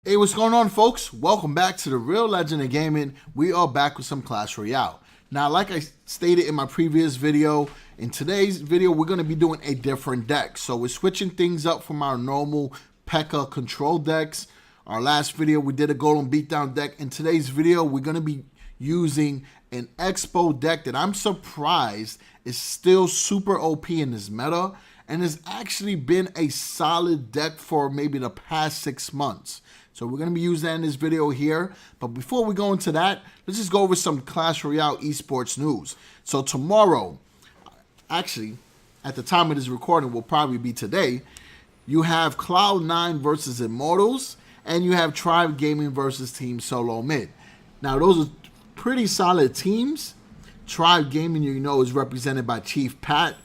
Hey, what's going on, folks? Welcome back to the Real Legend of Gaming. We are back with some Clash Royale. Now, like I stated in my previous video, in today's video, we're going to be doing a different deck. So we're switching things up from our normal P.E.K.K.A control decks. Our last video, we did a Golem Beatdown deck. In today's video, we're going to be using an Xbow deck that I'm surprised is still super OP in this meta and has actually been a solid deck for maybe the past 6 months. So we're going to be using that in this video here. But before we go into that, let's just go over some Clash Royale esports news. So tomorrow, actually, at the time of this recording, will probably be today, you have Cloud9 versus Immortals, and you have Tribe Gaming versus Team Solo Mid. Now, those are pretty solid teams. Tribe Gaming, you know, is represented by Chief Pat.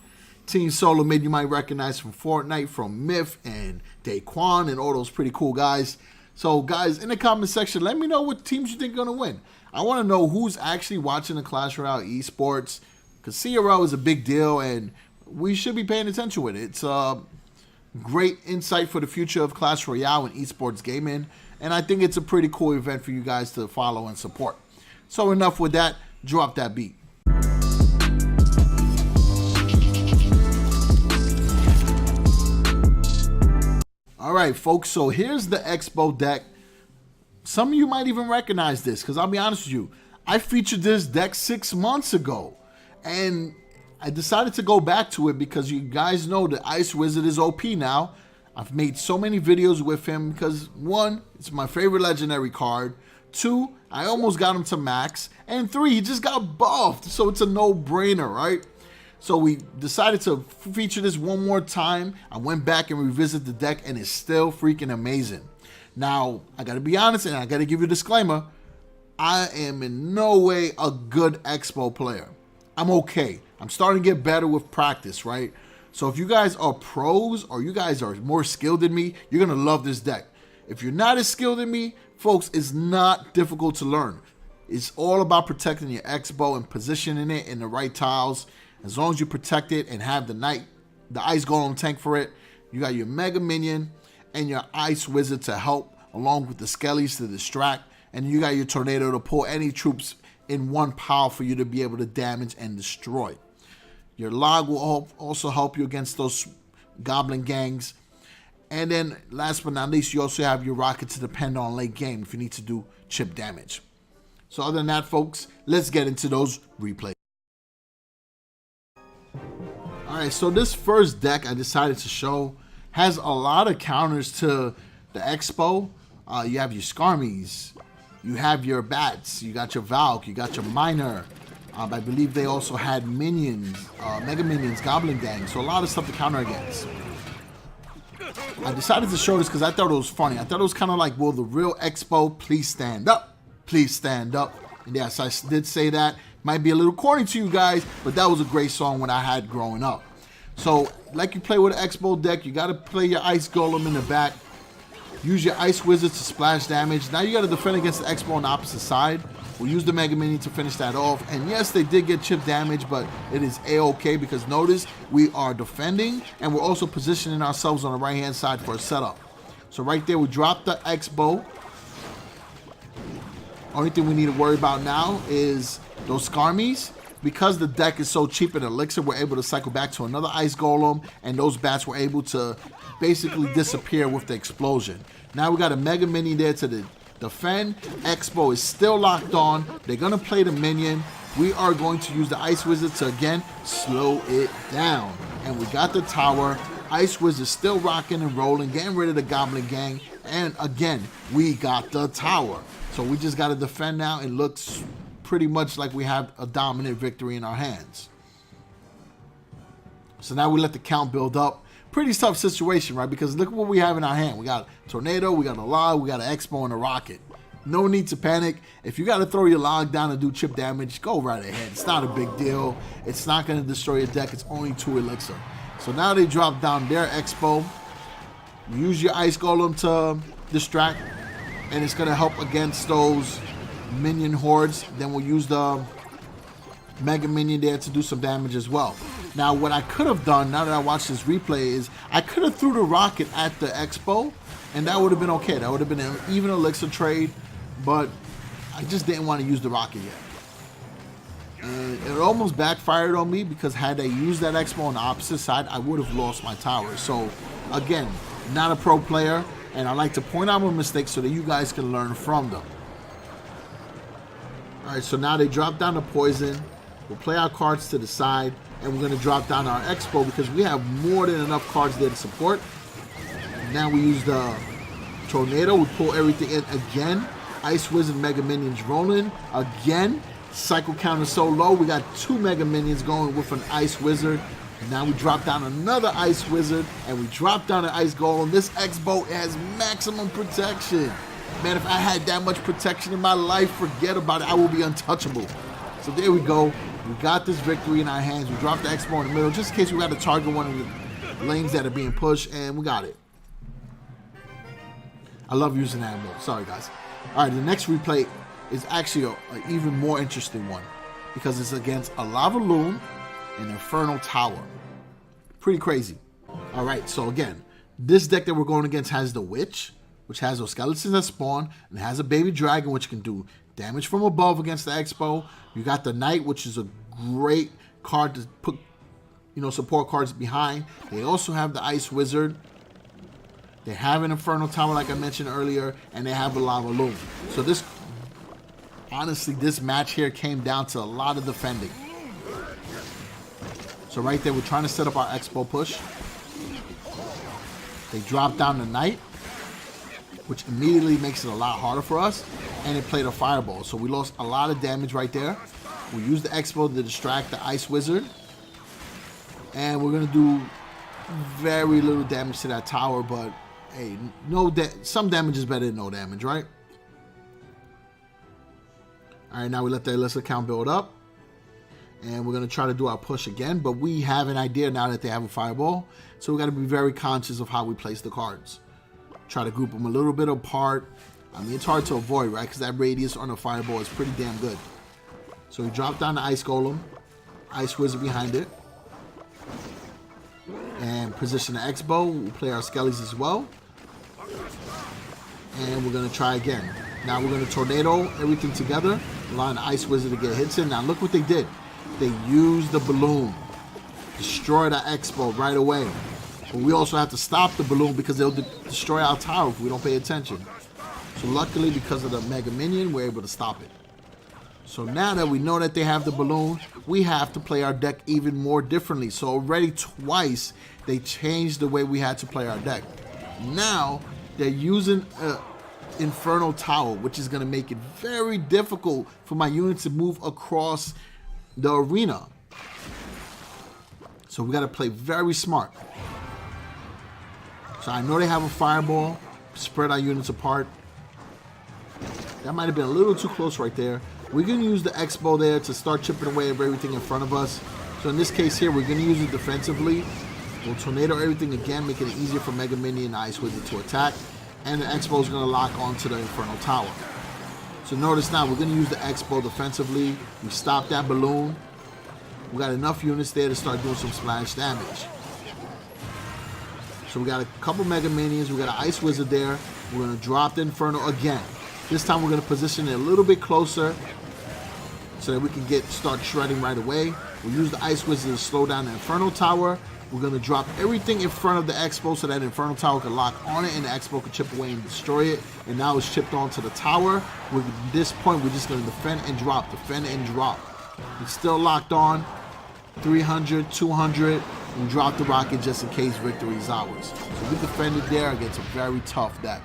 Team Solo Mid, you might recognize from Fortnite, from Myth and Daquan, and all those pretty cool guys. So, guys, in the comment section, let me know what teams you think are going to win. I want to know who's actually watching the Clash Royale esports, because CRL is a big deal, and we should be paying attention with it. It's a great insight for the future of Clash Royale and esports gaming, and I think it's a pretty cool event for you guys to follow and support. So, enough with that. Drop that beat. All right, folks, so here's the Xbow deck. Some of you might even recognize this, because I'll be honest with you, I featured this deck 6 months ago, and I decided to go back to it because you guys know the Ice Wizard is OP now. I've made so many videos with him because, one, it's my favorite legendary card. 2, I almost got him to max. And 3, he just got buffed, so it's a no-brainer, right? So we decided to feature this one more time. I went back and revisited the deck, and it's still freaking amazing. Now, I got to be honest, and I got to give you a disclaimer. I am in no way a good Xbow player. I'm okay. I'm starting to get better with practice, right? So if you guys are pros or you guys are more skilled than me, you're going to love this deck. If you're not as skilled than me, folks, it's not difficult to learn. It's all about protecting your Xbow and positioning it in the right tiles. As long as you protect it and have the Ice Golem tank for it, you got your Mega Minion and your Ice Wizard to help, along with the Skellies to distract, and you got your Tornado to pull any troops in one pile for you to be able to damage and destroy. Your Log will also help you against those Goblin gangs. And then, last but not least, you also have your Rocket to depend on late game if you need to do chip damage. So other than that, folks, let's get into those replays. Alright, so this first deck I decided to show has a lot of counters to the Xbow. You have your Skarmies, you have your Bats, you got your Valk, you got your Miner. I believe they also had minions, Mega Minions, Goblin Gang, so a lot of stuff to counter against. I decided to show this because I thought it was funny. I thought it was kind of like, will the real Xbow please stand up? Please stand up. And yes, I did say that. Might be a little corny to you guys, but that was a great song when I had growing up. So, like you play with an Xbow deck, you got to play your Ice Golem in the back. Use your Ice Wizard to splash damage. Now you got to defend against the Xbow on the opposite side. We'll use the Mega Minion to finish that off. And yes, they did get chip damage, but it is A-okay because notice we are defending and we're also positioning ourselves on the right-hand side for a setup. So right there, we dropped the Xbow. Only thing we need to worry about now is those Skarmies. Because the deck is so cheap in Elixir, we're able to cycle back to another Ice Golem, and those Bats were able to basically disappear with the explosion. Now we got a Mega Minion there to defend. Xbow is still locked on. They're going to play the Minion. We are going to use the Ice Wizard to, again, slow it down. And we got the tower. Ice Wizard still rocking and rolling, getting rid of the Goblin Gang. And, again, we got the tower. So we just got to defend now. It looks pretty much like we have a dominant victory in our hands. So now we let the count build up. Pretty tough situation, right? Because look at what we have in our hand. We got a Tornado, we got a Log, we got an Xbow and a Rocket. No need to panic. If you got to throw your Log down and do chip damage, go right ahead. It's not a big deal. It's not going to destroy your deck. It's only 2 Elixir. So now they drop down their Xbow. Use your Ice Golem to distract, and it's going to help against those Minion hordes. Then we'll use the Mega Minion there to do some damage as well. Now, what I could have done, now that I watched this replay, is I could have threw the Rocket at the Xbow, And that would have been okay. That would have been an even elixir trade, but I just didn't want to use the rocket yet. And it almost backfired on me because had I used that Xbow on the opposite side, I would have lost my tower. So again, not a pro player, and I like to point out my mistakes so that you guys can learn from them. Alright, so now they drop down the poison. We'll play our cards to the side, and we're going to drop down our Xbow because we have more than enough cards there to support. Now we use the Tornado. We pull everything in again. Ice Wizard Mega Minions rolling again. Cycle count is so low. We got 2 Mega Minions going with an Ice Wizard. And now we drop down another Ice Wizard, and we drop down an Ice Golem. This Xbow has maximum protection. Man, if I had that much protection in my life, forget about it. I will be untouchable. So there we go. We got this victory in our hands. We dropped the Xbow in the middle just in case we got to target one of the lanes that are being pushed, and we got it. I love using that mode. Sorry, guys. All right, the next replay is actually an even more interesting one because it's against a Lava Loon and Infernal Tower. Pretty crazy. All right, so again, this deck that we're going against has the Witch, which has those skeletons that spawn, and has a baby dragon, which can do damage from above against the Xbow. You got the Knight, which is a great card to put, support cards behind. They also have the Ice Wizard. They have an Infernal Tower, like I mentioned earlier, and they have a Lava Loon. So this, honestly, this match here came down to a lot of defending. So right there, we're trying to set up our Xbow push. They drop down the Knight, which immediately makes it a lot harder for us, and it played a Fireball. So we lost a lot of damage right there. We used the Xbow to distract the Ice Wizard, and we're going to do very little damage to that tower, but hey, some damage is better than no damage, right? All right, now we let the elixir count build up, and we're going to try to do our push again, but we have an idea now that they have a Fireball, so we got to be very conscious of how we place the cards. Try to group them a little bit apart. I mean, it's hard to avoid, right? Because that radius on a Fireball is pretty damn good. So we drop down the Ice Golem, Ice Wizard behind it, and position the Xbow. We'll play our Skellies as well. And we're going to try again. Now we're going to Tornado everything together, allow the Ice Wizard to get hits in. Now look what they did. They used the balloon, destroy the Xbow right away. But we also have to stop the balloon because they'll destroy our tower if we don't pay attention. So luckily, because of the Mega Minion, we're able to stop it. So now that we know that they have the balloon, we have to play our deck even more differently. So already twice, they changed the way we had to play our deck. Now, they're using an Infernal Tower, which is going to make it very difficult for my units to move across the arena. So we got to play very smart. So I know they have a Fireball, spread our units apart. That might have been a little too close right there. We're going to use the Xbow there to start chipping away at everything in front of us. So in this case here, we're going to use it defensively. We'll Tornado everything again, making it easier for Mega Minion and Ice Wizard to attack. And the Xbow is going to lock onto the Infernal Tower. So notice now, we're going to use the Xbow defensively. We stop that balloon. We got enough units there to start doing some splash damage. So we got a couple Mega Minions. We got an Ice Wizard there. We're going to drop the Inferno again. This time we're going to position it a little bit closer so that we can start shredding right away. We'll use the Ice Wizard to slow down the Infernal Tower. We're going to drop everything in front of the Xbow so that Infernal Tower can lock on it and the Xbow can chip away and destroy it. And now it's chipped onto the tower. At this point, we're just going to defend and drop, defend and drop. It's still locked on. 300, 200. We drop the rocket just in case victory is ours. So we defended there against a very tough deck.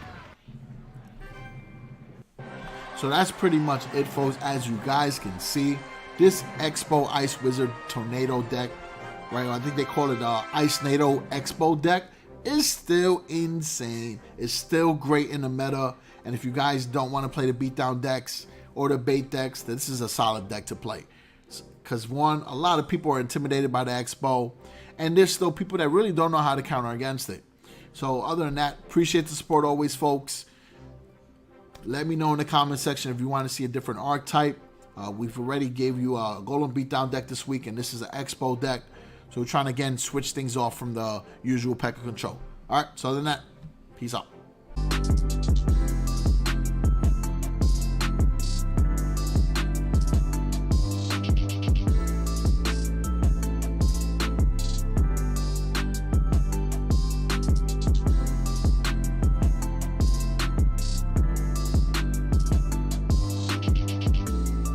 So that's pretty much it, folks. As you guys can see, this Xbow Ice Wizard Tornado deck, right? I think they call it Ice Nado Xbow deck, is still insane. It's still great in the meta. And if you guys don't want to play the beatdown decks or the bait decks, this is a solid deck to play. Because one, a lot of people are intimidated by the Xbow, and there's still people that really don't know how to counter against it. So other than that, appreciate the support always, folks. Let me know in the comment section if you want to see a different archetype. We've already gave you a Golem Beatdown deck this week, and this is an Xbow deck. So we're trying to, again, switch things off from the usual P.E.K.K.A. control. All right, so other than that, peace out.